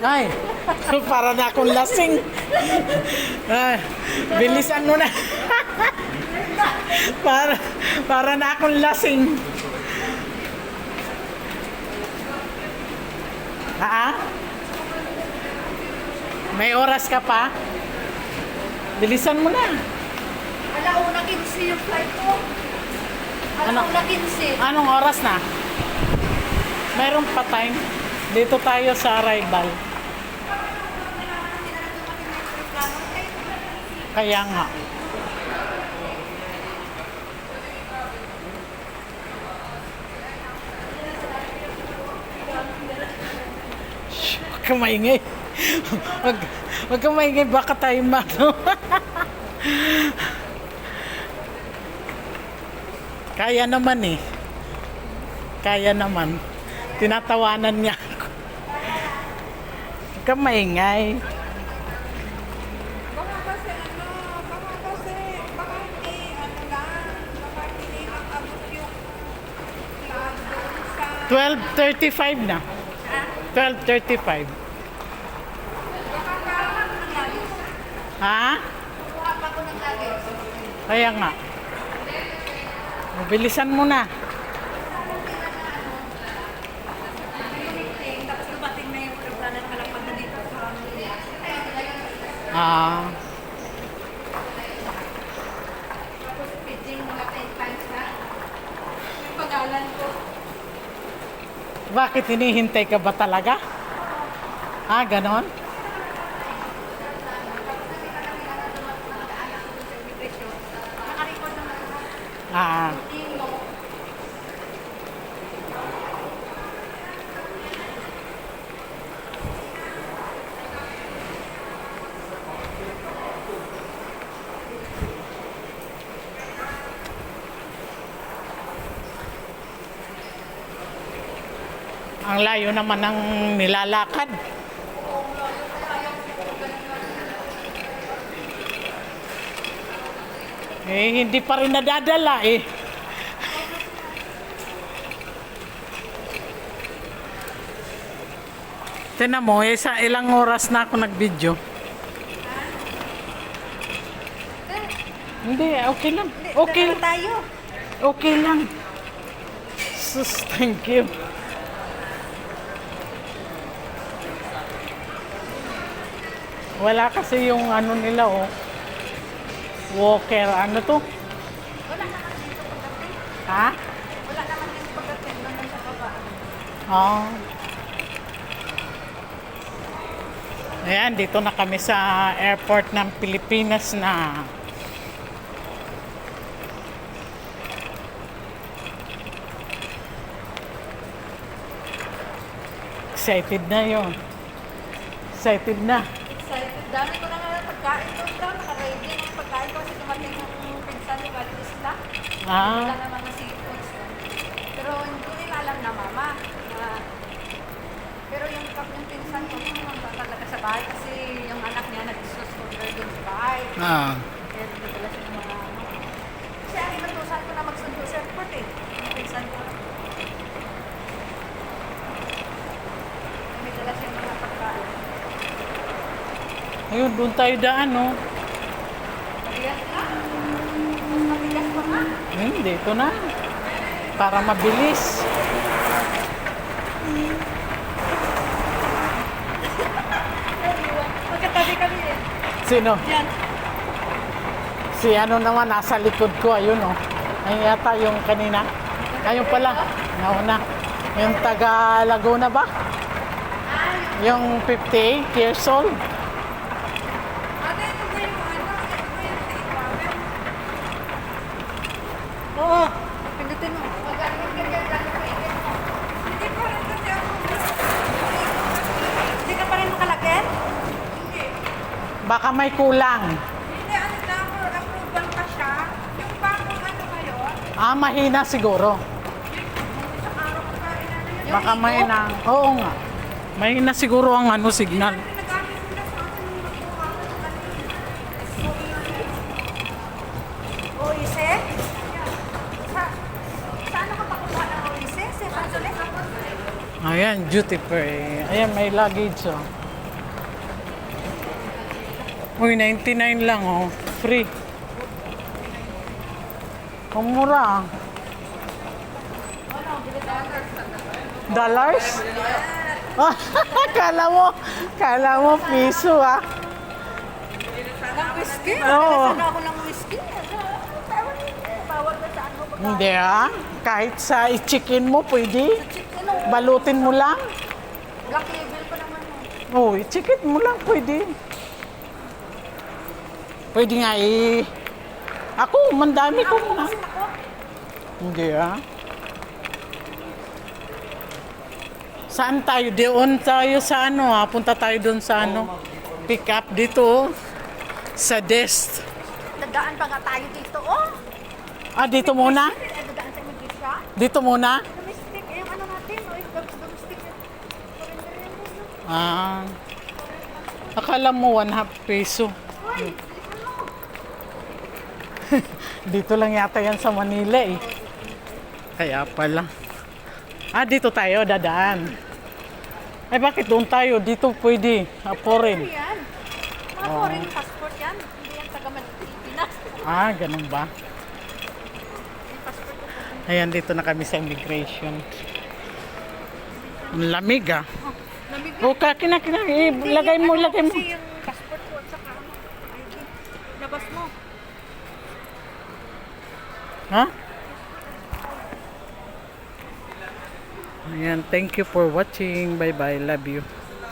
Ay, para na akong lasing. Ay, bilisan mo na. para na akong lasing. May oras ka pa? Bilisan mo na. Alauna 15 yung flight ko. Alauna 15. Anong oras na? Mayroon pa time. Dito tayo sa arrival. Kaya nga. Shh, huwag ka maingay. Huwag ka maingay, baka tayo mano. Kaya naman eh. Kaya naman. Tinatawanan niya ako. Huwag ka maingay. Baka kasi baka hindi, baka hindi makabot yung flight doon sa... 12:35 na. 12:35. Baka kakaroon ng luggage. Ha? Kuha pa ko ng luggage. Kaya nga. Bilisan mo na. Tapos dumating na yung aeroplano na malapag na dito sa Ah, tapos pidging mga 10 times na. Yung pagalan ko. bakit hinihintay ka ba talaga? Ah, ganon? Nakarecord naman ako. Ah, ang layo naman ng nilalakad. Eh, hindi pa rin nadadala eh. Tignan mo, sa ilang oras na ako nag-video. Hindi, okay lang. Okay, Dala tayo. okay lang. Sus, thank you. Wala kasi yung ano nila oh. Walker, ano to? Wala naman dito pagdating. Ha? Wala naman dito pagdating. Nandun sa baba. Oh. Ayan, dito na kami sa airport ng Pilipinas na. Excited na yon. Excited na. Excited. Dami ko na nga pagkain doon daw. Naka-ready na yung pagkain ko kasi dumating yung pinsan ni Valis na. Ah, Wala naman na seafoods. Pero hindi nila alam na mama. Na, pero yung pinsan ko, naman talaga sa bahay kasi yung anak niya nag-susurder doon sa bahay. ah. Kaya nagdala siya ng mga ano. Kasi ang inutusan ko na magsundo sa airport eh. Yung pinsan ko. May dala siya ng mga pagkain. Ayun, doon tayo daan, no? Matigas na. Mas matigas pa nga. Dito na. Para mabilis. Magkatabi kami eh. Sino? Yan. Si ano naman, nasa likod ko. Ayun, oh. Ayun yata yung kanina. Ayun pala. Nauna. Yung taga Laguna ba? Yung 58 years old. Ate, ito ba yung ano? Ito ba yung take power? Oo. Pindutin mo. Hindi pa rin kasi ako. Hindi ka pa rin makalagyan? Hindi. Baka may kulang. Hindi, ano lang, for approval pa siya. Yung bagong ano ngayon, Ah, mahina siguro. isang araw ko pa inano yun. Baka mahina. Oo nga. Mahina siguro ang ano signal. Pinagamit nila sa akin yung magkuha ko ng kanina. Oise? Saan ka pakuha ng Oise? Sa Pansoles? Ayan, duty free. Ayan, may luggage, oh. Uy, 99 lang, oh. Free. Ang mura, ah. Dollars? Oh, kala mo piso, ah. Ng whiskey? Oo. Ano ako ng whiskey? Bawal na sa ano? Hindi, ah. Kahit sa chicken mo, pwede. Ano? Balutin mo lang. Black label pa naman mo. Oh, chicken mo lang, pwede. Pwede nga, eh. Ako, mandami ko na. Hindi, ah. Saan tayo? Doon tayo sa ano, ah. Punta tayo doon sa ano. Pick up dito, oh. Sa desk. Dadaan pa nga tayo dito, oh. Ah, dito muna? Dadaan sa Magisha. Dito muna? Domestic, eh, yung ano natin, oh, yung domestic. Ah. Akala mo 1/2 peso. Dito lang yata yan sa Manila, eh. Kaya pala. Ah, dito tayo, dadaan. Ay, bakit doon tayo? Dito pwede. Foreign. Ano yan? Mga foreign passport yan. Hindi yan taga Pilipinas. Ah, ganun ba? Yung passport ko. Ayan, dito na kami sa immigration. Ang lamig, ah. Lamig O, lagay mo. Kasi yung passport ko at saka ano, ID. Labas mo. Ha? Ayan, thank you for watching. Bye-bye. Love you.